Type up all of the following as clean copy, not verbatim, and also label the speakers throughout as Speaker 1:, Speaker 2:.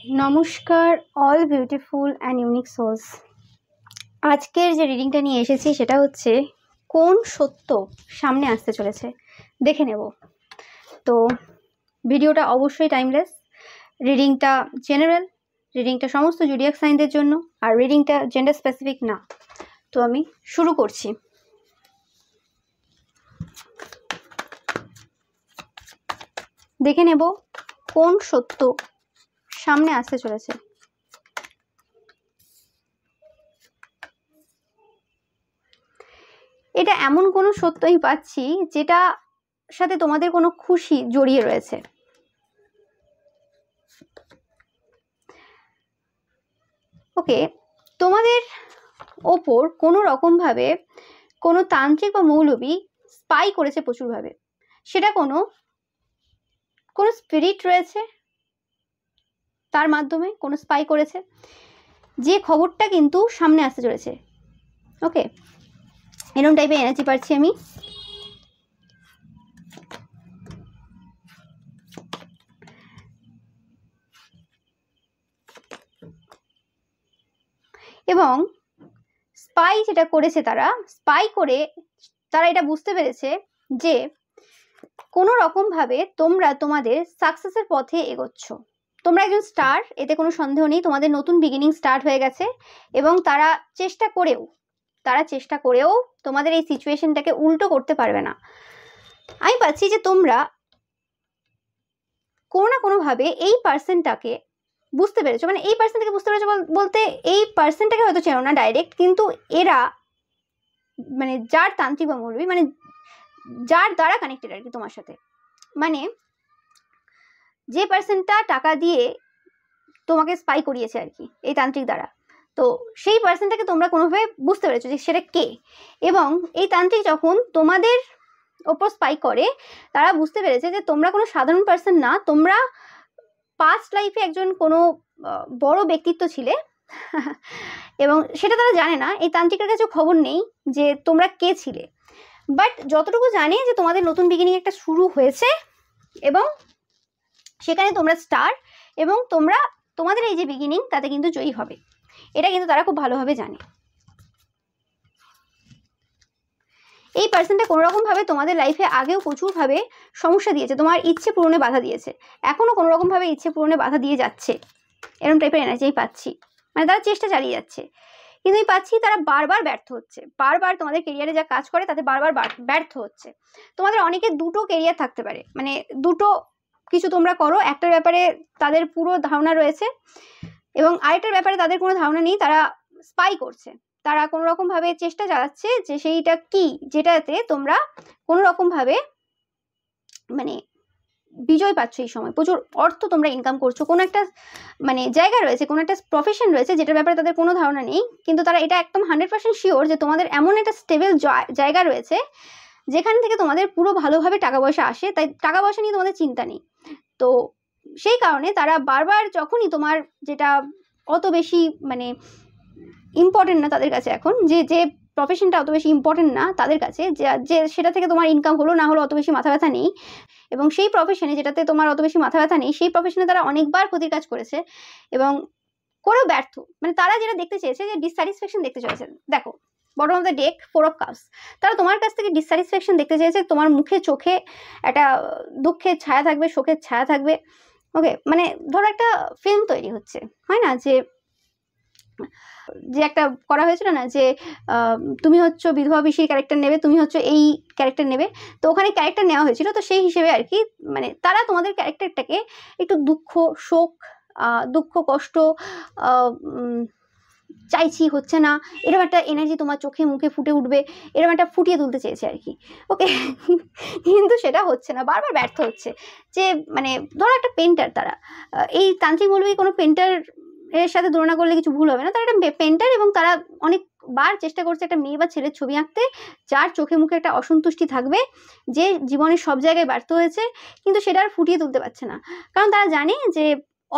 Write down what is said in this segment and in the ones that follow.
Speaker 1: নমস্কার all beautiful and unique souls. আজকের যে রিডিংটা নিয়ে এসেছি সেটা হচ্ছে কোন সত্য সামনে আসতে চলেছে দেখে নেব। তো ভিডিওটা অবশ্যই টাইমলেস, রিডিংটা জেনারেল, রিডিংটা সমস্ত জুডিয়াক সাইনদের জন্য, আর রিডিংটা জেন্ডার স্পেসিফিক না। তো আমি শুরু করছি। দেখে নেব কোন সত্য সামনে আসতে চলেছে। এটা এমন কোনো সত্যই পাচ্ছি যেটা সাথে তোমাদের কোনো খুশি জড়িয়ে রয়েছে। ওকে, তোমাদের ওপর কোনো রকমভাবে কোনো তান্ত্রিক বা মৌলবী স্পাই করেছে প্রচুরভাবে। সেটা কোনো স্পিরিট রয়েছে, তার মাধ্যমে কোনো স্পাই করেছে, যে খবরটা কিন্তু সামনে আসতে চলেছে। ওকে, এরকম টাইপের এনার্জি পাচ্ছি আমি। এবং স্পাই যেটা করেছে, স্পাই করে তারা এটা বুঝতে পেরেছে যে কোনো রকমভাবে তোমরা তোমাদের সাকসেসের পথে এগোচ্ছ। তোমরা একজন স্টার, এতে কোনো সন্দেহ নেই। তোমাদের নতুন বিগিনিং স্টার্ট হয়ে গেছে এবং তারা চেষ্টা করেও তোমাদের এই সিচুয়েশনটাকে উল্টো করতে পারবে না। আমি পাচ্ছি যে তোমরা কোনো না কোনোভাবে এই পার্সনটাকে বুঝতে পেরেছো। মানে এই পার্সনটাকে বুঝতে পেরেছো বলতে এই পার্সনটাকে হয়তো চেনো না ডাইরেক্ট, কিন্তু এরা মানে যার তান্ত্রিক বা মৌলবী, মানে যার দ্বারা কানেক্টেড আর কি তোমার সাথে, মানে যে পার্সনটা টাকা দিয়ে তোমাকে স্পাই করিয়েছে আর কি এই তান্ত্রিক দ্বারা। তো সেই পার্সনটাকে তোমরা কোনোভাবে বুঝতে পেরেছো যে সেটা কে। এবং এই তান্ত্রিক যখন তোমাদের ওপর স্পাই করে, তারা বুঝতে পেরেছে যে তোমরা কোনো সাধারণ পার্সন না, তোমরা পাস্ট লাইফে একজন কোনো বড় ব্যক্তিত্ব ছিলে। এবং সেটা তারা জানে না, এই তান্ত্রিকের কাছে খবর নেই যে তোমরা কে ছিলে। বাট যতটুকু জানে যে তোমাদের নতুন বিগিনিং একটা শুরু হয়েছে এবং সেখানে তোমরা স্টার, এবং তোমাদের এই যে বিগিনিং তাতে কিন্তু জয়ী হবে, এটা কিন্তু তারা খুব ভালোভাবে জানে। এই পার্সনটা কোনো রকমভাবে তোমাদের লাইফে আগেও প্রচুরভাবে সমস্যা দিয়েছে, তোমার ইচ্ছে পূরণে বাধা দিয়েছে, এখনো কোনো রকমভাবে ইচ্ছে পূরণে বাধা দিয়ে যাচ্ছে। এরকম টাইপের এনার্জি আমি পাচ্ছি। মানে তারা চেষ্টা চালিয়ে যাচ্ছে, কিন্তু আমি পাচ্ছি তারা বারবার ব্যর্থ হচ্ছে। বারবার তোমাদের কেরিয়ারে যা কাজ করে তাতে বারবার ব্যর্থ হচ্ছে। তোমাদের অনেকের দুটো কেরিয়ার থাকতে পারে, মানে দুটো কিছু তোমরা করো, একটার ব্যাপারে তাদের পুরো ধারণা রয়েছে এবং আরেকটার ব্যাপারে তাদের কোনো ধারণা নেই। তারা স্পাই করছে, তারা কোনো রকমভাবে চেষ্টা চালাচ্ছে যে সেইটা কি, যেটাতে তোমরা কোনো রকমভাবে মানে বিজয় পাচ্ছ। এই সময় প্রচুর অর্থ তোমরা ইনকাম করছো, কোনো একটা মানে জায়গা রয়েছে, কোনো একটা প্রফেশন রয়েছে যেটার ব্যাপারে তাদের কোনো ধারণা নেই, কিন্তু তারা এটা একদম 100% শিওর যে তোমাদের এমন একটা স্টেবল জায়গা রয়েছে যেখান থেকে তোমাদের পুরো ভালোভাবে টাকা পয়সা আসে। তাই টাকা পয়সা নিয়ে তোমাদের চিন্তা নেই। তো সেই কারণে তারা বারবার যখনই তোমার যেটা অত বেশি মানে ইম্পর্টেন্ট না তাদের কাছে, এখন যে প্রফেশনটা অত বেশি ইম্পর্টেন্ট না তাদের কাছে, যে সেটা থেকে তোমার ইনকাম হলো না হলো অত বেশি মাথা ব্যথা নেই, এবং সেই প্রফেশনে যেটাতে তোমার অত বেশি মাথা ব্যথা নেই, সেই প্রফেশনে তারা অনেকবার ক্ষতির কাজ করেছে এবং করেও ব্যর্থ। মানে তারা যেটা দেখতে চেয়েছে যে ডিসস্যাটিসফ্যাকশন দেখতে চেয়েছে। দেখো, bottom of the deck 4 of cups, তারা তোমার কাছ থেকে ডিসস্যাটিসফ্যাকশন দেখতে চেয়েছে। তোমার মুখে চোখে একটা দুঃখের ছায়া থাকবে, শোকের ছায়া থাকবে। ওকে, মানে ধরো একটা ফিল্ম তৈরি হচ্ছে, হয় না, যে একটা করা হয়েছিল না, যে তুমি হচ্ছে বিধবা পিসির ক্যারেক্টার নেবে, তুমি হচ্ছে এই ক্যারেক্টার নেবে। তো ওখানে ক্যারেক্টার নেওয়া হয়েছিল, তো সেই হিসেবে আর কি মানে তারা তোমাদের ক্যারেক্টারটাকে একটু দুঃখ, শোক, দুঃখ, কষ্ট, চাইছি হচ্ছে না, এরকম একটা এনার্জি তোমার চোখে মুখে ফুটে উঠবে, এরকম একটা ফুটিয়ে তুলতে চেয়েছে আর কি। ওকে, কিন্তু সেটা হচ্ছে না, বারবার ব্যর্থ হচ্ছে। যে মানে ধরো একটা পেন্টার, তারা এই তান্ত্রিক মৌলবী কোনো পেন্টার এর সাথে তুলনা করলে কিছু ভুল হবে না, তারা একটা পেন্টার এবং তারা অনেকবার চেষ্টা করছে একটা মেয়ে বা ছেলের ছবি আঁকতে যার চোখে মুখে একটা অসন্তুষ্টি থাকবে, যে জীবনের সব জায়গায় ব্যর্থ হয়েছে কিন্তু সেটা আর ফুটিয়ে তুলতে পারছে না। কারণ তারা জানে যে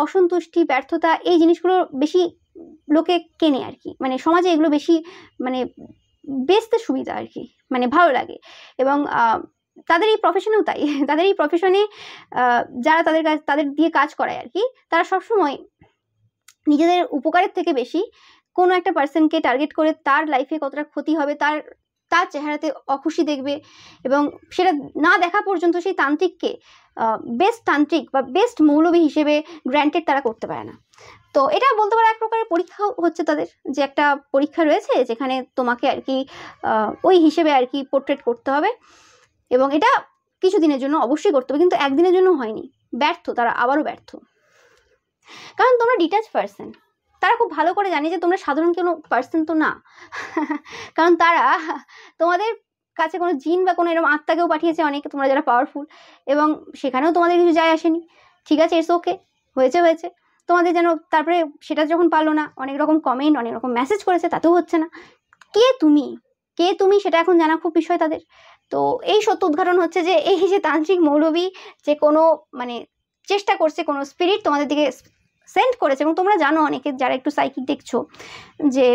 Speaker 1: অসন্তুষ্টি, ব্যর্থতা, এই জিনিসগুলো বেশি লোকে কেনে আর কি, মানে সমাজে এগুলো বেশি মানে বেচতে সুবিধা আর কি, মানে ভালো লাগে। এবং তাদের এই প্রফেশনেও তাই, তাদের এই প্রফেশনে যারা তাদের দিয়ে কাজ করায় আর কি, তারা সবসময় নিজেদের উপকারের থেকে বেশি কোনো একটা পার্সনকে টার্গেট করে তার লাইফে কতটা ক্ষতি হবে, তার তার চেহারাতে অখুশি দেখবে, এবং সেটা না দেখা পর্যন্ত সেই তান্ত্রিককে বেস্ট তান্ত্রিক বা বেস্ট মৌলবী হিসেবে গ্র্যান্টেড তারা করতে পারে না। তো এটা বলতে পারো এক প্রকারের পরীক্ষা হচ্ছে তাদের, যে একটা পরীক্ষা রয়েছে যেখানে তোমাকে আর কি ওই হিসেবে আর কি পোর্ট্রেট করতে হবে, এবং এটা কিছু দিনের জন্য অবশ্যই করতে হবে, কিন্তু একদিনের জন্য হয়নি। ব্যর্থ তারা, আবারও ব্যর্থ, কারণ তোমরা ডিট্যাচ পার্সন। তারা খুব ভালো করে জানে যে তোমরা সাধারণ কোনো পার্সন তো না কারণ তারা তোমাদের কাছে কোনো জিন বা কোনো এরকম আত্মাকেও পাঠিয়েছে অনেকে, তোমরা যারা পাওয়ারফুল, এবং সেখানেও তোমাদের কিছু যায় আসেনি। ঠিক আছে, ইটস ওকে, হয়েছে তোমাদের যেন, তারপরে সেটা যখন পারলো না, অনেক রকম কমেন্ট, অনেক রকম মেসেজ করেছে, তাতেও হচ্ছে না। কে তুমি সেটা এখন জানা খুব বিষয় তাদের। তো এই সত্য উদ্ঘাটন হচ্ছে যে এই যে তান্ত্রিক মৌলবী যে কোনো মানে চেষ্টা করছে, কোনো স্পিরিট তোমাদের দিকে সেন্ড করেছে, এবং তোমরা জানো অনেকে যারা একটু সাইকিক দেখছো যে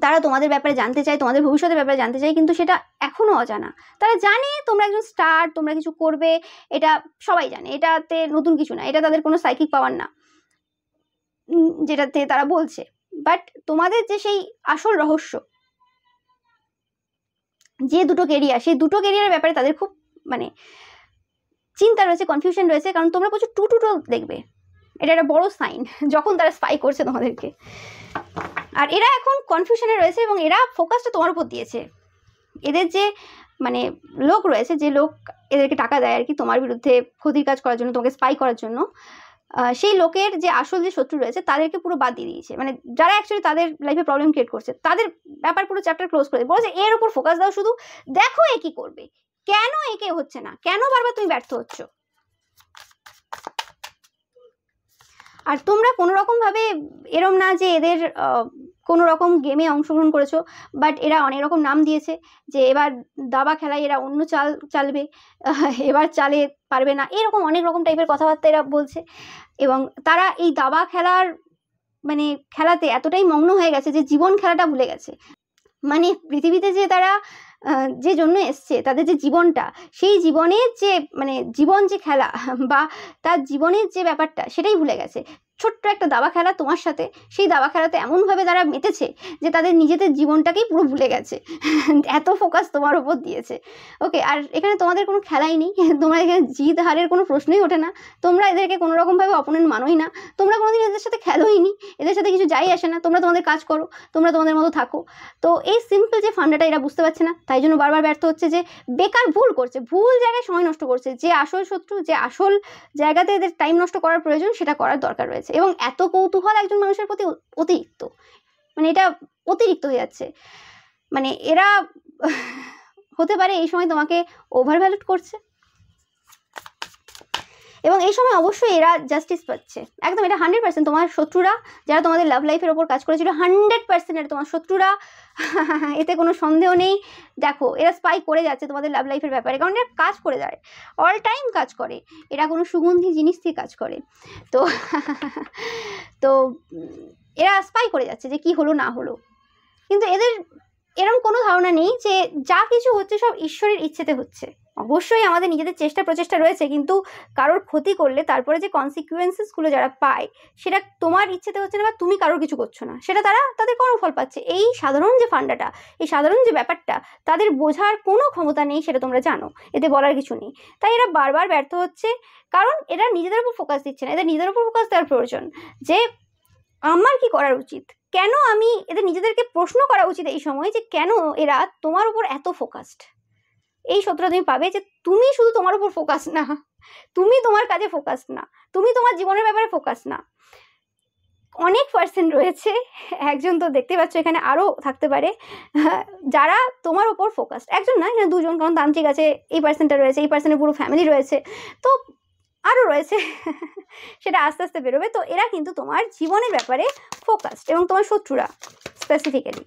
Speaker 1: তারা তোমাদের ব্যাপারে জানতে চায়, তোমাদের ভবিষ্যতের ব্যাপারে জানতে চায়, কিন্তু সেটা এখনও অজানা। তারা জানে তোমরা একজন স্টার, তোমরা কিছু করবে, এটা সবাই জানে, এটাতে নতুন কিছু না, এটা তাদের কোনো সাইকিক পাওয়ার না যেটাতে তারা বলছে। বাট তোমাদের যে সেই আসল রহস্য, যে দুটো কেরিয়ার, সেই দুটো কেরিয়ারের ব্যাপারে তাদের খুব মানে চিন্তা রয়েছে, কনফিউশন রয়েছে, কারণ তোমরা প্রচুর টু দেখবে। এটা একটা বড় সাইন যখন তারা স্পাই করছে তোমাদেরকে। আর এরা এখন কনফিউশনে রয়েছে, এবং এরা ফোকাসটা তোমার উপর দিয়েছে। এদের যে মানে লোক রয়েছে, যে লোক এদেরকে টাকা দেয় আর কি তোমার বিরুদ্ধে ক্ষতির কাজ করার জন্য, তোমাকে স্পাই করার জন্য, সেই লোকের যে আসল যে শত্রু রয়েছে তাদেরকে পুরো বাদ দিয়ে দিয়েছে। মানে যারা অ্যাকচুয়ালি তাদের লাইফে প্রবলেম ক্রিয়েট করছে, তাদের ব্যাপার পুরো চ্যাপ্টার ক্লোজ করে বলেছে এর উপর ফোকাস দাও, শুধু দেখো এ কি করবে, কেন একে হচ্ছে না, কেন বারবার তুমি ব্যর্থ হচ্ছ। আর তোমরা কোনো রকমভাবে এরম না যে এদের কোনো রকম গেমে অংশগ্রহণ করেছো, বাট এরা অনেক রকম নাম দিয়েছে যে এবার দাবা খেলায় এরা অন্য চালবে, এবার চালে পারবে না, এরকম অনেক রকম টাইপের কথাবার্তা এরা বলছে। এবং তারা এই দাবা খেলার মানে খেলাতে এতটাই মগ্ন হয়ে গেছে যে জীবন খেলাটা ভুলে গেছে। মানে পৃথিবীতে যে তারা যে জন্য এসছে, তাদের যে জীবনটা, সেই জীবনের যে মানে জীবন যে খেলা বা তার জীবনের যে ব্যাপারটা, সেটাই ভুলে গেছে। ছোট্ট একটা দাবা খেলা তোমার সাথে, সেই দাবা খেলাতে এমনভাবে তারা মেতেছে যে তাদের নিজেদের জীবনটাকেই পুরো ভুলে গেছে, এত ফোকাস তোমার ওপর দিয়েছে। ওকে, আর এখানে তোমাদের কোনো খেলাই নেই, তোমরা এখানে জিত হারের কোনো প্রশ্নই ওঠে না, তোমরা এদেরকে কোনো রকমভাবে অপোনেন্ট মানোই না, তোমরা কোনোদিন এদের সাথে খেলোই নি, এদের সাথে কিছু যাই আসে না, তোমরা তোমাদের কাজ করো, তোমরা তোমাদের মতো থাকো। তো এই সিম্পল যে ফান্ডাটা এরা বুঝতে পারছে না, তাই জন্য বারবার ব্যর্থ হচ্ছে, যে বেকার ভুল করছে, ভুল জায়গায় সময় নষ্ট করছে, যে আসল শত্রু, যে আসল জায়গাতে এদের টাইম নষ্ট করার প্রয়োজন, সেটা করার দরকার রয়েছে। এবং এত কৌতূহল একজন মানুষের প্রতি অতিরিক্ত, মানে এটা অতিরিক্ত হয়ে যাচ্ছে। মানে এরা হতে পারে এই সময় তোমাকে ওভারভ্যালুড করছে, এবং এই সময় অবশ্যই এরা জাস্টিস পাচ্ছে একদম। এটা 100% তোমার শত্রুরা, যারা তোমাদের লাভ লাইফের ওপর কাজ করেছিল, 100% এটা তোমার শত্রুরা, এতে কোনো সন্দেহ নেই। দেখো এরা স্পাই করে যাচ্ছে তোমাদের লাভ লাইফের ব্যাপারে, কারণ এরা কাজ করে যায়, অল টাইম কাজ করে, এরা কোনো সুগন্ধি জিনিস দিয়ে কাজ করে। তো তো এরা স্পাই করে যাচ্ছে যে কি হলো না হলো, কিন্তু এদের এরকম কোনো ধারণা নেই যে যা কিছু হচ্ছে সব ঈশ্বরের ইচ্ছেতে হচ্ছে। অবশ্যই আমাদের নিজেদের চেষ্টা প্রচেষ্টা রয়েছে, কিন্তু কারোর ক্ষতি করলে তারপরে যে কনসিকুয়েন্সেসগুলো যারা পায়, সেটা তোমার ইচ্ছেতে হচ্ছে না, বা তুমি কারোর কিছু করছো না, সেটা তারা তাদের কর্মফল পাচ্ছে। এই সাধারণ যে ফান্ডাটা, এই সাধারণ যে ব্যাপারটা, তাদের বোঝার কোনো ক্ষমতা নেই, সেটা তোমরা জানো, এতে বলার কিছু নেই। তাই এরা বারবার ব্যর্থ হচ্ছে, কারণ এরা নিজেদের উপর ফোকাস দিচ্ছে না। এদের নিজেদের উপর ফোকাস দেওয়ার প্রয়োজন, যে আমার কি করা উচিত, কেন আমি, এদের নিজেদেরকে প্রশ্ন করা উচিত এই সময়, যে কেন এরা তোমার উপর এত ফোকাসড। এই সত্যটা তুমি পাবে যে তুমি শুধু তোমার উপর ফোকাস না, তুমি তোমার কাজে ফোকাস না, তুমি তোমার জীবনের ব্যাপারে ফোকাস না। অনেক পার্সেন্ট রয়েছে, একজন তো দেখতে পাচ্ছ, এখানে আরও থাকতে পারে, যারা তোমার উপর ফোকাসড। একজন না, এখানে দুজন, কারণ তান্ত্রিক আছে, এই পার্সেন্টটা রয়েছে, এই পার্সেন্টের পুরো ফ্যামিলি রয়েছে, তো আরও রয়েছে, সেটা আস্তে আস্তে বেরোবে। তো এরা কিন্তু তোমার জীবনের ব্যাপারে ফোকাসড, এবং তোমার শত্রুরা স্পেসিফিক্যালি।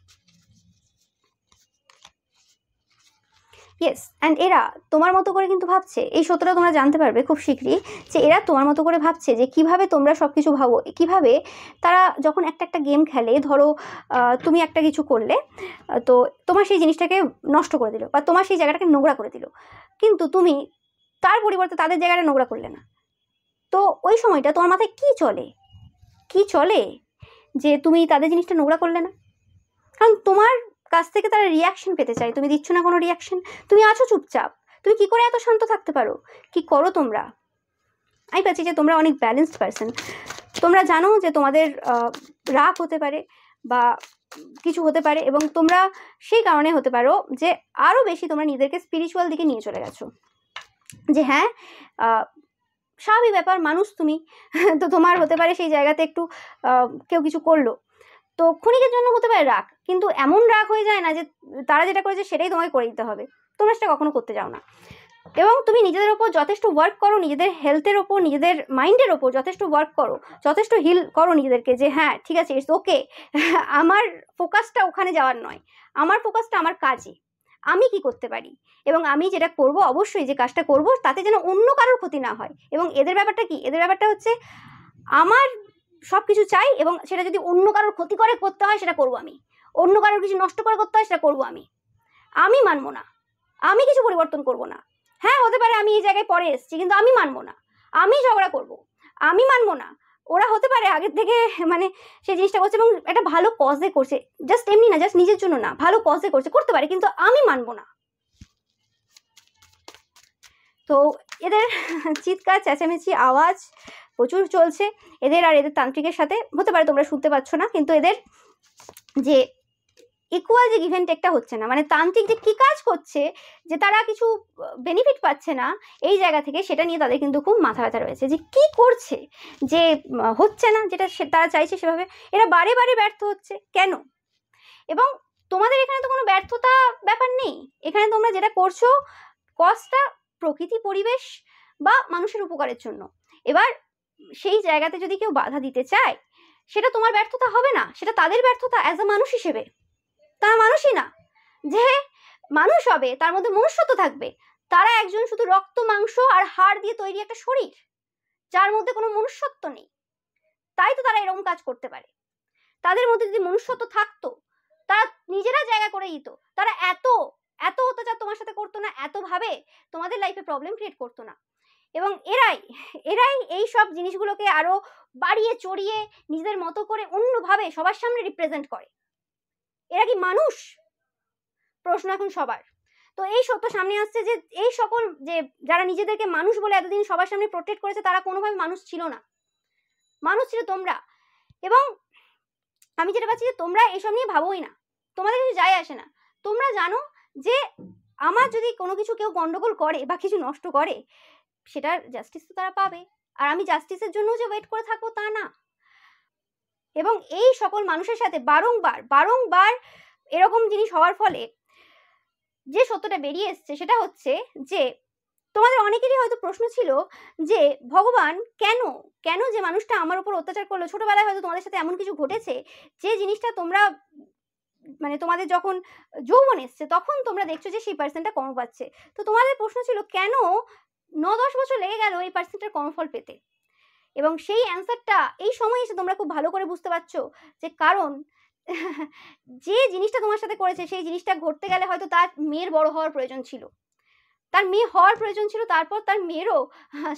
Speaker 1: ইয়েস, অ্যান্ড এরা তোমার মতো করে কিন্তু ভাবছে। এই সত্যটা তোমরা জানতে পারবে খুব শীঘ্রই, যে এরা তোমার মতো করে ভাবছে, যে কিভাবে তোমরা সব কিছু ভাবো, কিভাবে তারা যখন একটা গেম খেলে, ধরো তুমি একটা কিছু করলে, তো তোমার সেই জিনিসটাকে নষ্ট করে দিল, বা তোমার সেই জায়গাটাকে নোংরা করে দিল, কিন্তু তুমি তার পরিবর্তে তাদের জায়গাটা নোংরা করলে না। তো ওই সময়টা তোমার মাথায় কি চলে, যে তুমি তাদের জিনিসটা নোংরা করলে না, কারণ তোমার কাছ থেকে তারা রিয়াকশন পেতে চায়, তুমি দিচ্ছ না কোনো রিয়াকশন, তুমি আছো চুপচাপ। তুমি কি করে এত শান্ত থাকতে পারো? কি করো তোমরা? আমি পাচ্ছি যে তোমরা অনেক ব্যালেন্সড পারসন। তোমরা জানো যে তোমাদের রাগ হতে পারে বা কিছু হতে পারে, এবং তোমরা সেই কারণে হতে পারো যে আরও বেশি তোমরা নিজেদেরকে স্পিরিচুয়াল দিকে নিয়ে চলে গেছো, যে হ্যাঁ স্বাভাবিক ব্যাপার, মানুষ তুমি তো তোমার হতে পারে সেই জায়গাতে একটু কেউ কিছু করলো, তো ক্ষণিকের জন্য হতে পারে রাগ, কিন্তু এমন রাগ হয়ে যায় না যে তারা যেটা করেছে সেটাই তোমাকে করে দিতে হবে। তোমরা সেটা কখনো করতে যাও না, এবং তুমি নিজেদের ওপর যথেষ্ট ওয়ার্ক করো, নিজেদের হেলথের ওপর, নিজেদের মাইন্ডের ওপর যথেষ্ট ওয়ার্ক করো, যথেষ্ট হিল করো নিজেদেরকে, যে হ্যাঁ ঠিক আছে, ইটস ওকে, আমার ফোকাসটা ওখানে যাওয়ার নয়, আমার ফোকাসটা আমার কাজে, আমি কি করতে পারি, এবং আমি যেটা করব অবশ্যই যে কাজটা করব তাতে যেন অন্য কারোর ক্ষতি না হয়। এবং এদের ব্যাপারটা কি, এদের ব্যাপারটা হচ্ছে আমার সব কিছু চাই, এবং সেটা যদি অন্য কারোর ক্ষতি করে করতে হয় সেটা করব আমি, অন্য কারোর কিছু নষ্ট করে করতে হয় সেটা করব আমি মানবো না, আমি কিছু পরিবর্তন করব না। হ্যাঁ হতে পারে আমি এই জায়গায় পরে এসেছি, কিন্তু আমি মানবো না, আমি ঝগড়া করব, আমি মানবো না। ওরা হতে পারে আগের থেকে মানে সেই জিনিসটা করছে এবং একটা ভালো কজে করছে, জাস্ট এমনি না, জাস্ট নিজের জন্য না, ভালো কজে করছে, করতে পারে, কিন্তু আমি মানবো না। তো এদের চিৎকার চেঁচামেচি আওয়াজ প্রচুর চলছে এদের, আর এদের তান্ত্রিকের সাথে হতে পারে তোমরা শুনতে পাচ্ছ না, কিন্তু এদের যে ইকুয়াল যে গিভ অ্যান্ড টেকটা হচ্ছে না, মানে তান্ত্রিক যে কি কাজ করছে, যে তারা কিছু বেনিফিট পাচ্ছে না এই জায়গা থেকে, সেটা নিয়ে তাদের কিন্তু খুব মাথা ব্যথা রয়েছে, যে কি করছে, যে হচ্ছে না যেটা তারা চাইছে সেভাবে, এরা বারে বারে ব্যর্থ হচ্ছে কেন? এবং তোমাদের এখানে তো কোনো ব্যর্থতা ব্যাপার নেই, এখানে তোমরা যেটা করছো কজটা প্রকৃতি, পরিবেশ বা মানুষের উপকারের জন্য। এবার সেই জায়গাতে যদি কেউ বাধা দিতে চায় সেটা তোমার ব্যর্থতা হবে না, সেটা তাদের ব্যর্থতা অ্যাজ আ মানুষ হিসেবে। তারা মানুষই না, যে মানুষ হবে তার মধ্যে মনুষ্যত্ব থাকবে, তারা একজন শুধু রক্ত মাংস আর হাড় দিয়ে তৈরি একটা শরীর, যার মধ্যে কোনো মনুষ্যত্ব নেই, তাই তো তারা এরকম কাজ করতে পারে। তাদের মধ্যে যদি মনুষ্যত্ব থাকতো তারা নিজেরা জায়গা করে দিত, তারা এত এত অত্যাচার তোমার সাথে করতো না, এত ভাবে তোমাদের লাইফে প্রবলেম ক্রিয়েট করতো না। এবং এরাই এই সব জিনিসগুলোকে আরো বাড়িয়ে চড়িয়ে নিজেদের মতো করে অন্যভাবে সবার সামনে রিপ্রেজেন্ট করে। এরা কি মানুষ? প্রশ্ন এখন সবার। তো এই সত্য সামনে আসছে যে এই সকল যে যারা নিজেদেরকে মানুষ বলে এতদিন সবার সামনে প্রোটেক্ট করেছে, তারা কোনোভাবে মানুষ ছিল না, মানুষ ছিল তোমরা। এবং আমি যেটা পাচ্ছি যে তোমরা এসব নিয়ে ভাবোই না, তোমাদের কিছু যায় আসে না। তোমরা জানো যে আমার যদি কোনো কিছু কেউ গন্ডগোল করে বা কিছু নষ্ট করে, সেটার জাস্টিস তো তারা পাবে, আর আমি জাস্টিসের জন্য যে ওয়েট করে থাকবো তা না। এবং এই সকল মানুষের সাথে বারংবার বারংবার এরকম জিনিস হওয়ার ফলে যে সত্যটা বেরিয়ে এসছে সেটা হচ্ছে যে তোমাদের অনেকেরই হয়তো প্রশ্ন ছিল যে ভগবান কেন কেন যে মানুষটা আমার উপর অত্যাচার করলো, ছোটবেলায় হয়তো তোমাদের সাথে এমন কিছু ঘটেছে যে জিনিসটা তোমরা মানে তোমাদের যখন যৌবন এসছে তখন তোমরা দেখছো যে সেই পার্সনটা কর্ম পাচ্ছে। তো তোমাদের প্রশ্ন ছিল কেন 9-10 বছর লেগে গেল এই পার্সনটার কর্মফল পেতে, এবং সেই অ্যান্সারটা এই সময় এসে তোমরা খুব ভালো করে বুঝতে পারছো যে কারণ যে জিনিসটা তোমার সাথে করেছে সেই জিনিসটা ঘটতে গেলে হয়তো তার মেয়ের বড় হওয়ার প্রয়োজন ছিল, তার মেয়ে হওয়ার প্রয়োজন ছিল, তারপর তার মেয়েরও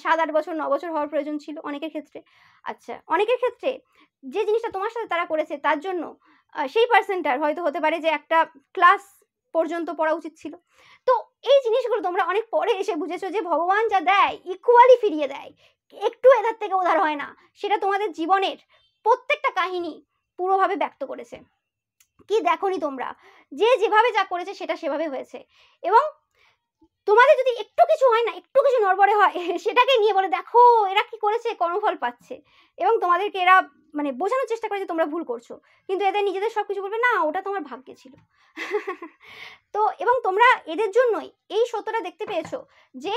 Speaker 1: 7-8 বছর 9 বছর হওয়ার প্রয়োজন ছিল অনেকের ক্ষেত্রে। আচ্ছা অনেকের ক্ষেত্রে যে জিনিসটা তোমার সাথে তারা করেছে তার জন্য সেই পার্সনটার হয়তো হতে পারে যে একটা ক্লাস পর্যন্ত পড়া উচিত ছিল। তো এই জিনিসগুলো তোমরা অনেক পরে এসে বুঝেছো যে ভগবান যা দেয় ইকুয়ালি ফিরিয়ে দেয়, একটু এধার থেকে ওধার হয় না। সেটা তোমাদের জীবনের প্রত্যেকটা কাহিনী পুরোভাবে ব্যক্ত করেছে। কি দেখোনি তোমরা, যে যেভাবে যা করেছে সেটা সেভাবে হয়েছে। এবং তোমাদের যদি একটু কিছু হয় না, একটু কিছু নড়বড়ে হয়, সেটাকে নিয়ে বলে দেখো এরা কি করেছে, কর্মফল পাচ্ছে, এবং তোমাদেরকে এরা মানে বোঝানোর চেষ্টা করে যে তোমরা ভুল করছো, কিন্তু এদের নিজেদের সব কিছু বলবে না ওটা তোমার ভাগ্যে ছিল। তো এবং তোমরা এদের জন্যই এই সত্যটা দেখতে পেয়েছো যে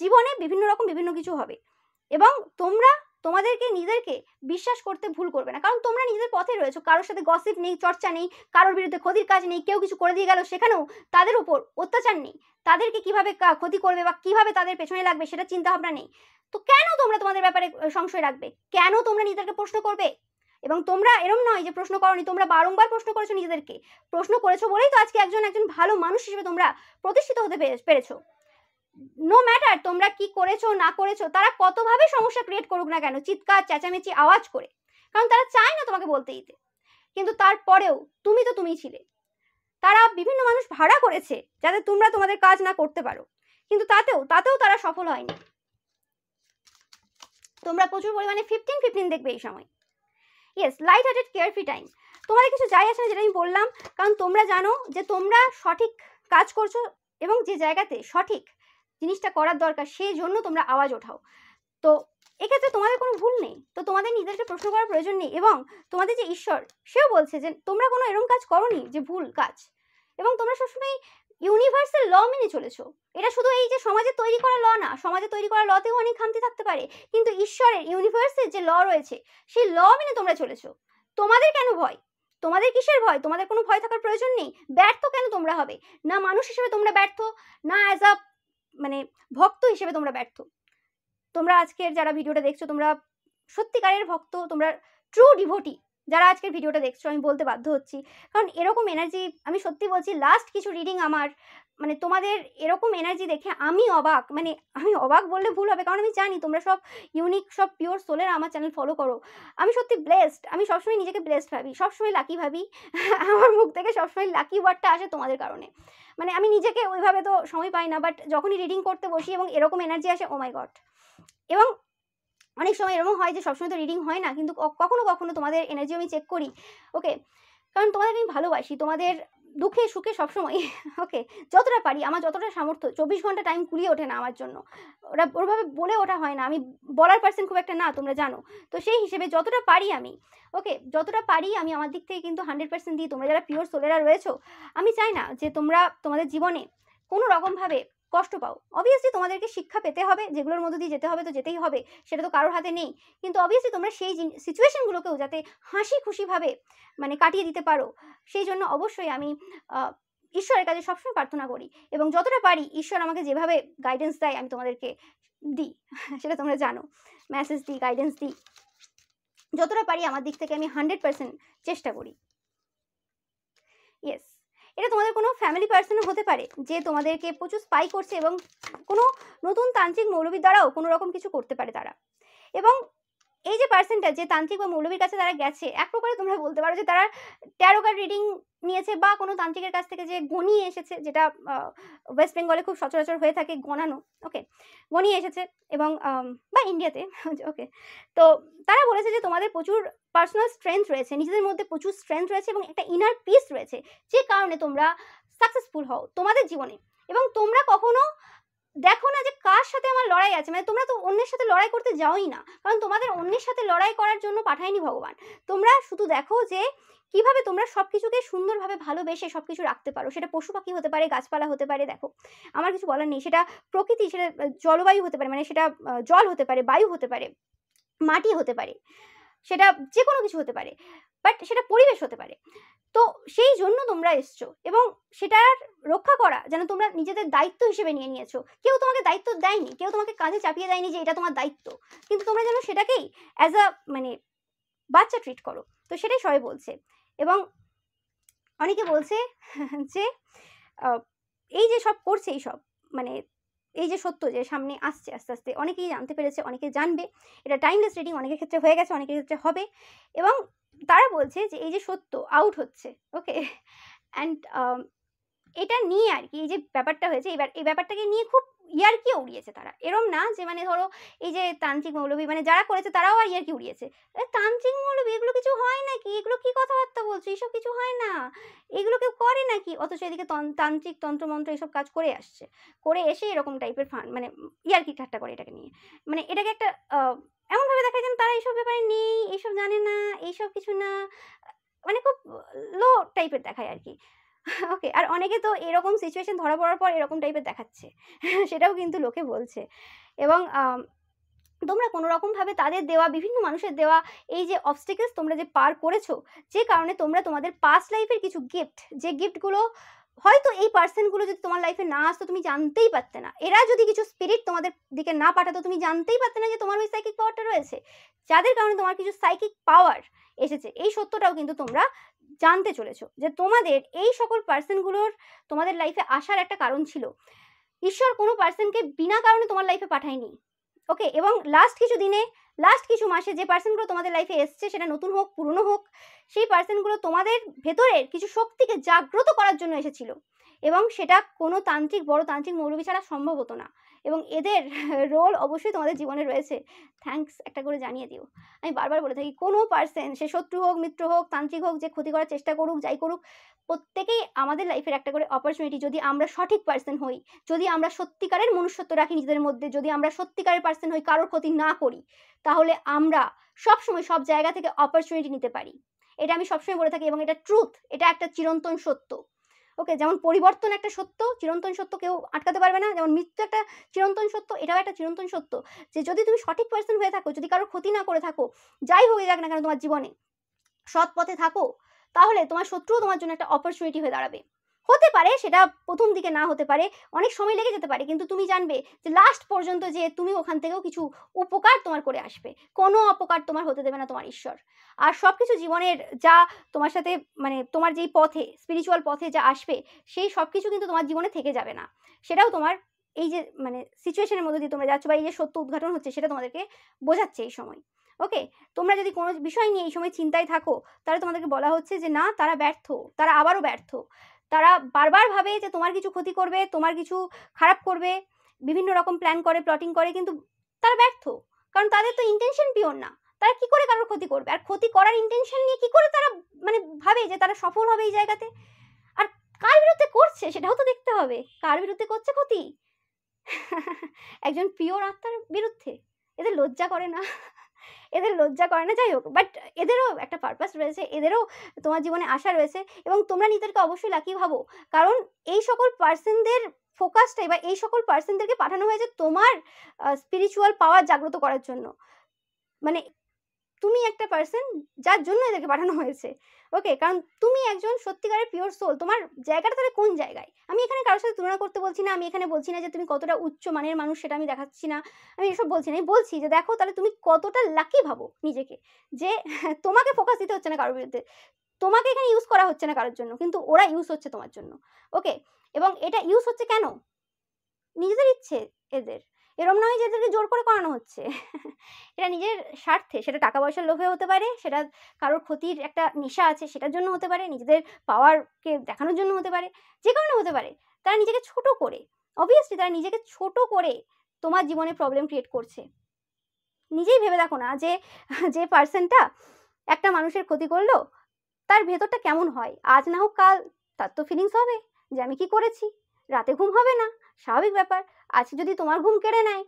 Speaker 1: জীবনে বিভিন্ন রকম বিভিন্ন কিছু হবে, এবং তোমরা তোমাদেরকে নিজেদেরকে বিশ্বাস করতে ভুল করবে না, কারণ তোমরা নিজেদের পথে রয়েছো, কারোর সাথে গসিপ নেই, চর্চা নেই, কারোর বিরুদ্ধে ক্ষতির কাজ নেই, কেউ কিছু করে দিয়ে গেল সেখানেও তাদের উপর অত্যাচার নেই, তাদেরকে কিভাবে ক্ষতি করবে বা কিভাবে তাদের পেছনে লাগবে সেটা চিন্তা ভাবনা নেই। তো কেন তোমরা তোমাদের ব্যাপারে সংশয় রাখবে, কেন তোমরা নিজেদেরকে প্রশ্ন করবে? এবং তোমরা এরম নয় যে প্রশ্ন করনি, তোমরা বারংবার প্রশ্ন করেছো নিজেদেরকে, প্রশ্ন করেছো বলেই তো আজকে একজন ভালো মানুষ হিসেবে তোমরা প্রতিষ্ঠিত হতে পেরেছো। নো ম্যাটার তোমরা কি করেছো না করেছো, তারা কতভাবে সমস্যা ক্রিয়েট করুক না কেন, চিৎকার চেঁচামেচি আওয়াজ করে, কারণ তারা চায় না তোমাকে বলতে দিতে, কিন্তু তারপরেও তুমি তো তুমিই ছিলে। তারা বিভিন্ন মানুষ ভাড়া করেছে যাতে তোমরা তোমাদের কাজ না করতে পারো, কিন্তু তাতেও তারা সফল হয়নি। তোমরা প্রচুর পরিমাণে 15-15 দেখবে এই সময়। Yes, light hearted carefree time. তোমাদের কিছু যাই আসে না যেটা আমি বললাম, কারণ তোমরা জানো যে তোমরা সঠিক কাজ করছো এবং যে জায়গাতে সঠিক জিনিসটা করার দরকার সেই জন্য তোমরা আওয়াজ ওঠাও। তো এক্ষেত্রে তোমাদের কোনো ভুল নেই, তো তোমাদের নিজেদেরকে প্রশ্ন করার প্রয়োজন নেই। এবং তোমাদের যে ঈশ্বর, সেও বলছে যে তোমরা কোনো এরকম কাজ করোনি যে ভুল কাজ, এবং তোমরা সবসময় ইউনিভার্সাল ল মেনে চলেছো। এটা শুধু এই যে সমাজে তৈরি করা ল না, সমাজে তৈরি করা লতেও অনেক খামতি থাকতে পারে, কিন্তু ঈশ্বরের ইউনিভার্সের যে ল রয়েছে সেই ল মেনে তোমরা চলেছো। তোমাদের কেন ভয়? তোমাদের কিসের ভয়? তোমাদের কোনো ভয় থাকার প্রয়োজন নেই। ব্যর্থ কেন তোমরা হবে? না মানুষ হিসেবে তোমরা ব্যর্থ, না অ্যাজ আ মানে ভক্ত হিসেবে তোমরা ব্যর্থ। তোমরা আজকের যারা ভিডিওটা দেখছো তোমরা সত্যিকারের ভক্ত, তোমরা ট্রু ডিভোটি যারা আজকের ভিডিওটা দেখছো, আমি বলতে বাধ্য হচ্ছি। কারণ এরকম এনার্জি, আমি সত্যি বলছি, লাস্ট কিছু রিডিং আমার মানে তোমাদের এরকম এনার্জি দেখে আমি অবাক। মানে আমি অবাক বললে ভুল হবে, কারণ আমি জানি তোমরা সব ইউনিক, সব পিওর সোলের আমার চ্যানেল ফলো করো। আমি সত্যি ব্লেসড, আমি সবসময় নিজেকে ব্লেসড ভাবি, সবসময় লাকি ভাবি। আমার মুখ থেকে সবসময় লাকি ওয়ার্ডটা আসে তোমাদের কারণে। মানে আমি নিজেকে ওইভাবে তো সময় পাই না, বাট যখনই রিডিং করতে বসি এবং এরকম এনার্জি আসে, ও মাই গড। এবং অনেক সময় এরকম হয় যে সবসময় তো রিডিং হয় না, কিন্তু কখনো কখনো তোমাদের এনার্জি আমি চেক করি। ওকে, কারণ তোমাদেরকে আমি ভালোবাসি, তোমাদের দুঃখে সুখে সবসময়। ওকে, যতটা পারি, আমার যতটা সামর্থ্য, 24 ঘন্টা টাইম কুলিয়ে ওঠে না আমার জন্য, ওরভাবে বলে ওঠা হয় না, আমি বলার পার্সন খুব একটা না, তোমরা জানো। তো সেই হিসেবে যতটা পারি আমি, ওকে, যতটা পারি আমি আমার দিক থেকে কিন্তু 100% দিই। তোমরা যারা পিওর সোলেরা রয়েছো, আমি চাই না যে তোমরা তোমাদের জীবনে কোনো রকমভাবে কষ্ট পাও। অবভিয়াসলি তোমাদেরকে শিক্ষা পেতে হবে, যেগুলোর মধ্যে দিয়ে যেতে হবে তো যেতেই হবে, সেটা তো কারোর হাতে নেই। কিন্তু অবভিয়াসলি তোমরা সেই সিচুয়েশনগুলোকেও যাতে হাসি খুশিভাবে মানে কাটিয়ে দিতে পারো, সেই জন্য অবশ্যই আমি ঈশ্বরের কাছে সবসময় প্রার্থনা করি। এবং যতটা পারি ঈশ্বর আমাকে যেভাবে গাইডেন্স দেয় আমি তোমাদেরকে দিই, সেটা তোমরা জানো, মেসেজ দিই, গাইডেন্স দিই, যতটা পারি আমার দিক থেকে আমি 100% চেষ্টা করি। ইয়েস, এটা তোমাদের কোনো ফ্যামিলি পার্সনও হতে পারে যে তোমাদেরকে প্রচুর স্পাই করছে, এবং কোনো নতুন তান্ত্রিক মৌলবীর দ্বারাও কোনো রকম কিছু করতে পারে তারা। এবং এই যে পার্সনটা যে তান্ত্রিক বা মৌলবীর কাছে তারা গেছে, এক প্রকারে তোমরা বলতে পারো যে তারা ট্যারো কার্ড রিডিং নিয়েছে, বা কোনো তান্ত্রিকের কাছ থেকে যে গনিয়ে এসেছে, যেটা ওয়েস্ট বেঙ্গলে খুব সচরাচর হয়ে থাকে, গণানো। ওকে, গনিয়ে এসেছে, এবং বা ইন্ডিয়াতে। ওকে, তো তারা বলেছে যে তোমাদের প্রচুর পার্সোনাল স্ট্রেংথ রয়েছে, নিজেদের মধ্যে প্রচুর স্ট্রেংথ রয়েছে, এবং একটা ইনার পিস রয়েছে, যে কারণে তোমরা সাকসেসফুল হও তোমাদের জীবনে। এবং তোমরা কখনো দেখো না যে কার সাথে আমার লড়াই আছে, মানে তোমরা তো অন্যের সাথে লড়াই করতে যাওই না, কারণ তোমাদের অন্যের সাথে লড়াই করার জন্য পাঠায়নি ভগবান। তোমরা শুধু দেখো যে কিভাবে তোমরা সব কিছুকে সুন্দরভাবে ভালোবেসে সব কিছু রাখতে পারো। সেটা পশু পাখি হতে পারে, গাছপালা হতে পারে, দেখো আমার কিছু বলার নেই, সেটা প্রকৃতি, সেটা জলবায়ু হতে পারে, মানে সেটা জল হতে পারে, বায়ু হতে পারে, মাটি হতে পারে, সেটা যে কোনো কিছু হতে পারে, বাট সেটা পরিবেশ হতে পারে। তো সেই জন্য তোমরা এসছো, এবং সেটার রক্ষা করা যেন তোমরা নিজেদের দায়িত্ব হিসেবে নিয়ে নিয়েছো। কেউ তোমাকে দায়িত্ব দেয়নি, কেউ তোমাকে কাঁধে চাপিয়ে দেয়নি যে এটা তোমার দায়িত্ব, কিন্তু তোমরা যেন সেটাকেই অ্যাজ আ মানে বাচ্চা ট্রিট করো। তো সেটাই সবাই বলছে। এবং অনেকে বলছে যে এই যে সব করছে, এই সব মানে এই যে সত্য যে সামনে আসছে, আস্তে আস্তে অনেকেই জানতে পেরেছে, অনেকে জানবে। এটা টাইমলেস রিডিং, অনেকের ক্ষেত্রে হয়ে গেছে, অনেকের ক্ষেত্রে হবে। এবং তারা বলছে যে এই যে সত্য আউট হচ্ছে, ওকে, অ্যান্ড এটা নিয়ে আর কি, এই যে ব্যাপারটা হয়েছে, এই ব্যাপারটাকে নিয়ে খুব ইয়ার্কি উড়িয়েছে তারা। এরম না যে মানে ধরো এই যে তান্ত্রিক মৌলবী মানে যারা করেছে তারাও আর ইয়ার্কি উড়িয়েছে, তান্ত্রিক মৌলবী এগুলো কিছু হয় নাকি, এগুলো কি কথাবার্তা বলছো, এইসব কিছু হয় না, এগুলো কেউ করে নাকি। অথচ এদিকে তান্ত্রিক তন্ত্রমন্ত্র এইসব কাজ করে আসছে, করে এসে এরকম টাইপের মানে ইয়ার্কি ঠাট্টা করে এটাকে নিয়ে। মানে এটাকে একটা এমনভাবে দেখায় যেন তারা এইসব ব্যাপারে নেই, এইসব জানে না, এইসব কিছু না, মানে খুব লো টাইপের দেখায় আর কি। ওকে, আর অনেকে তো এরকম সিচুয়েশন ধরা পড়ার পর এরকম টাইপের দেখাচ্ছে, সেটাও কিন্তু লোকে বলছে। এবং তোমরা কোনো রকমভাবে তাদের দেওয়া, বিভিন্ন মানুষের দেওয়া এই যে অবস্টেকলস তোমরা যে পার করেছো, যে কারণে তোমরা তোমাদের পাস্ট লাইফের কিছু গিফট, যে গিফটগুলো হয়তো এই পার্সনগুলো যদি তোমার লাইফে না আসতো তুমি জানতেই পারতে না, এরা যদি কিছু স্পিরিট তোমাদের দিকে না পাঠাতো তুমি জানতেই পারতে না যে তোমার ওই সাইকিক পাওয়ারটা রয়েছে, যাদের কারণে তোমার কিছু সাইকিক পাওয়ার এসেছে। এই সত্যটাও কিন্তু তোমরা জানতে চলেছো যে তোমাদের এই সকল পার্সনগুলোর তোমাদের লাইফে আসার একটা কারণ ছিল। ঈশ্বর কোনো পার্সনকে বিনা কারণে তোমার লাইফে পাঠায়নি, ওকে। এবং লাস্ট কিছু দিনে লাস্ট কিছু মাসে যে পার্সনগুলো তোমাদের লাইফে এসছে, সেটা নতুন হোক পুরনো হোক, সেই পার্সনগুলো তোমাদের ভেতরের কিছু শক্তিকে জাগ্রত করার জন্য এসেছিল, এবং সেটা কোনো তান্ত্রিক, বড় তান্ত্রিক মৌলবি ছাড়া সম্ভব হতো না। এবং এদের রোল অবশ্যই তোমাদের জীবনে রয়েছে, থ্যাঙ্কস একটা করে জানিয়ে দিও। আমি বারবার বলে থাকি, কোনো পার্সন, সে শত্রু হোক, মিত্র হোক, তান্ত্রিক হোক, যে ক্ষতি করার চেষ্টা করুক, যাই করুক, প্রত্যেকেই আমাদের লাইফের একটা করে অপরচুনিটি। যদি আমরা সঠিক পার্সন হই, যদি আমরা সত্যিকারের মনুষ্যত্ব রাখি নিজেদের মধ্যে, যদি আমরা সত্যিকারের পার্সন হই, কারোর ক্ষতি না করি, তাহলে আমরা সবসময় সব জায়গা থেকে অপরচুনিটি নিতে পারি। এটা আমি সবসময় বলে থাকি, এবং এটা ট্রুথ, এটা একটা চিরন্তন সত্য। ওকে, যেমন পরিবর্তন একটা সত্য, চিরন্তন সত্য, কেউ আটকাতে পারবে না, যেমন মৃত্যু একটা চিরন্তন সত্য, এটাও একটা চিরন্তন সত্য, যে যদি তুমি সঠিক পার্সন হয়ে থাকো, যদি কারোর ক্ষতি না করে থাকো, যাই হয়ে যাক না কেন তোমার জীবনে, সৎ পথে থাকো, তাহলে তোমার শত্রুও তোমার জন্য একটা অপরচুনিটি হয়ে দাঁড়াবে। হতে পারে সেটা প্রথম দিকে না হতে পারে, অনেক সময় লেগে যেতে পারে, কিন্তু তুমি জানবে যে লাস্ট পর্যন্ত যে তুমি ওখান থেকেও কিছু উপকার তোমার করে আসবে, কোনো অপকার তোমার হতে দেবে না তোমার ঈশ্বর। আর সব কিছু জীবনের যা তোমার সাথে, মানে তোমার যেই পথে, স্পিরিচুয়াল পথে যা আসবে, সেই সব কিছু কিন্তু তোমার জীবনে থেকে যাবে না। সেটাও তোমার এই যে মানে সিচুয়েশনের মধ্যে দিয়ে তোমরা যাচ্ছ, বা এই যে সত্য উদ্ঘাটন হচ্ছে, সেটা তোমাদেরকে বোঝাচ্ছে এই সময়। ওকে, তোমরা যদি কোনো বিষয় নিয়ে এই সময় চিন্তায় থাকো, তাহলে তোমাদেরকে বলা হচ্ছে যে না, তারা ব্যর্থ, তারা আবারও ব্যর্থ। তারা বারবার ভাবে যে তোমার কিছু ক্ষতি করবে, তোমার কিছু খারাপ করবে, বিভিন্ন রকম প্ল্যান করে, প্লটিং করে, কিন্তু তারা ব্যর্থ। কারণ তাদের তো ইন্টেনশন পিওর না। তারা কি করে কারোর ক্ষতি করবে? আর ক্ষতি করার ইন্টেনশন নিয়ে কি করে তারা মানে ভাবে যে তারা সফল হবে এই জায়গাতে? আর কার বিরুদ্ধে করছে সেটাও তো দেখতে হবে। কার বিরুদ্ধে করছে ক্ষতি? একজন পিওর আত্মার বিরুদ্ধে। এদের লজ্জা করে না? এদের লজ্জা করে না? যাই হোক, বাট এদেরও একটা পারপাস রয়েছে, এদেরও তোমার জীবনে আশা রয়েছে, এবং তোমরা নিজেদেরকে অবশ্যই লাকি ভাবো। কারণ এই সকল পার্সনদের ফোকাসটাই, বা এই সকল পার্সনদেরকে পাঠানো হয়েছে তোমার স্পিরিচুয়াল পাওয়ার জাগ্রত করার জন্য। মানে তুমি একটা পার্সন যার জন্য এদেরকে পাঠানো হয়েছে। ওকে, কারণ তুমি একজন সত্যিকারের পিওর সোল। তোমার জায়গাটা তাহলে কোন জায়গায়? আমি এখানে কারোর সাথে তুলনা করতে বলছি না, আমি এখানে বলছি না যে তুমি কতটা উচ্চ মানের মানুষ, সেটা আমি দেখাচ্ছি না, আমি এসব বলছি না। আমি বলছি যে দেখো তাহলে তুমি কতটা লাকি ভাবো নিজেকে, যে তোমাকে ফোকাস দিতে হচ্ছে না কারোর বিরুদ্ধে, তোমাকে এখানে ইউজ করা হচ্ছে না কারোর জন্য, কিন্তু ওরা ইউজ হচ্ছে তোমার জন্য। ওকে, এবং এটা ইউজ হচ্ছে কেন? নিজেদের ইচ্ছে এদের। এরম নয় যে এদেরকে জোর করে করানো হচ্ছে। এটা নিজের স্বার্থে, সেটা টাকা পয়সার লোভে হতে পারে, সেটা কারোর ক্ষতির একটা নেশা আছে সেটার জন্য হতে পারে, নিজেদের পাওয়ারকে দেখানোর জন্য হতে পারে, যে কারণে হতে পারে। তারা নিজেকে ছোট করে, অবভিয়াসলি তারা নিজেকে ছোট করে তোমার জীবনে প্রবলেম ক্রিয়েট করছে। নিজেই ভেবে দেখো না যে যে পার্সনটা একটা মানুষের ক্ষতি করলো, তার ভেতরটা কেমন হয়? আজ না হোক কাল তার তো ফিলিংস হবে যে আমি কি করেছি, রাতে ঘুম হবে না, স্বাভাবিক ব্যাপার। আজকে যদি তোমার ঘুম কেড়ে নেয়,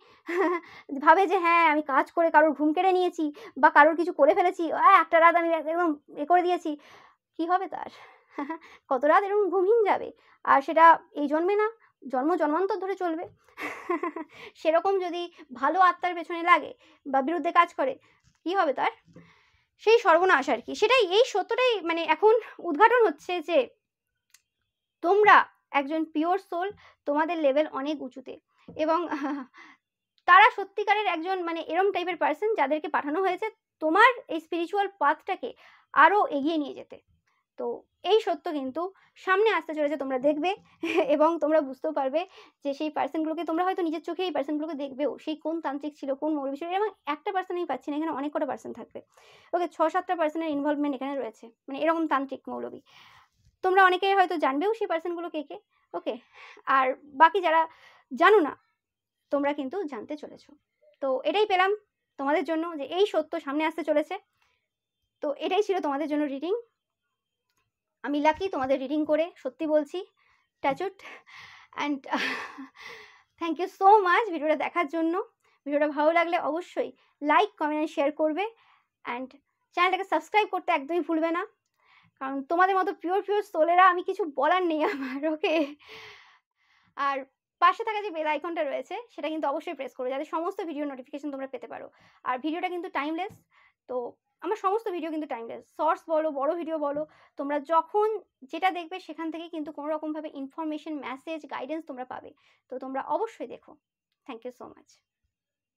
Speaker 1: ভাবে যে হ্যাঁ আমি কাজ করে কারোর ঘুম কেড়ে নিয়েছি, বা কারোর কিছু করে ফেলেছি, একটা রাত আমি একদম করে দিয়েছি, কি হবে তার? কত রাত এরকম ঘুমহীন যাবে, আর সেটা এই জন্মে না, জন্ম জন্মান্তর ধরে চলবে। সেরকম যদি ভালো আত্মার পেছনে লাগে বা বিরুদ্ধে কাজ করে, কি হবে তার? সেই সর্বনাশ আর কি। সেটাই, এই সত্যটাই মানে এখন উদ্ঘাটন হচ্ছে যে তোমরা একজন পিওর সোল, তোমাদের লেভেল অনেক উঁচুতে, এবং তারা সত্যিকারের একজন মানে এরম টাইপের পার্সন যাদেরকে পাঠানো হয়েছে তোমার এই স্পিরিচুয়াল পাথটাকে আরও এগিয়ে নিয়ে যেতে। তো এই সত্য কিন্তু সামনে আসতে চলেছে, তোমরা দেখবে, এবং তোমরা বুঝতেও পারবে যে সেই পার্সনগুলোকে তোমরা হয়তো নিজের চোখে এই পার্সনগুলোকে দেখবেও, সেই কোন তান্ত্রিক ছিল, কোন মৌলবি ছিল। এবং একটা পার্সন আমি পাচ্ছি না, এখানে অনেক কটা পার্সন থাকবে। ওকে, 6-7টা পার্সনের ইনভলভমেন্ট এখানে রয়েছে, মানে এরকম তান্ত্রিক মৌলবি। তোমরা অনেকে হয়তো জানবেও সেই পার্সনগুলো কে কে। ওকে, আর বাকি যারা জানো না, তোমরা কিন্তু জানতে চলেছো। তো এটাই পেলাম তোমাদের জন্য, যে এই সত্য সামনে আসতে চলেছে। তো এটাই ছিল তোমাদের জন্য রিডিং। আমি লাকি তোমাদের রিডিং করে, সত্যি বলছি, touch wood. And thank you so much ভিডিওটা দেখার জন্য। ভিডিওটা ভালো লাগলে অবশ্যই লাইক, কমেন্ট অ্যান্ড শেয়ার করবে, অ্যান্ড চ্যানেলটাকে সাবস্ক্রাইব করতে একদমই ভুলবে না, কারণ তোমাদের মতো পিওর সোলেরা আমি কিছু বলার নেই আমার। ওকে, আর পাশে থাকা যে বেল আইকনটা রয়েছে সেটা কিন্তু অবশ্যই প্রেস করবে, যাতে সমস্ত ভিডিও নোটিফিকেশন তোমরা পেতে পারো। আর ভিডিওটা কিন্তু টাইমলেস, তো আমার সমস্ত ভিডিও কিন্তু টাইমলেস, শর্টস বলো, বড় ভিডিও বলো, তোমরা যখন যেটা দেখবে সেখান থেকে কিন্তু কোনো রকমভাবে ইনফরমেশন, মেসেজ, গাইডেন্স তোমরা পাবে। তো তোমরা অবশ্যই দেখো। Thank you so much.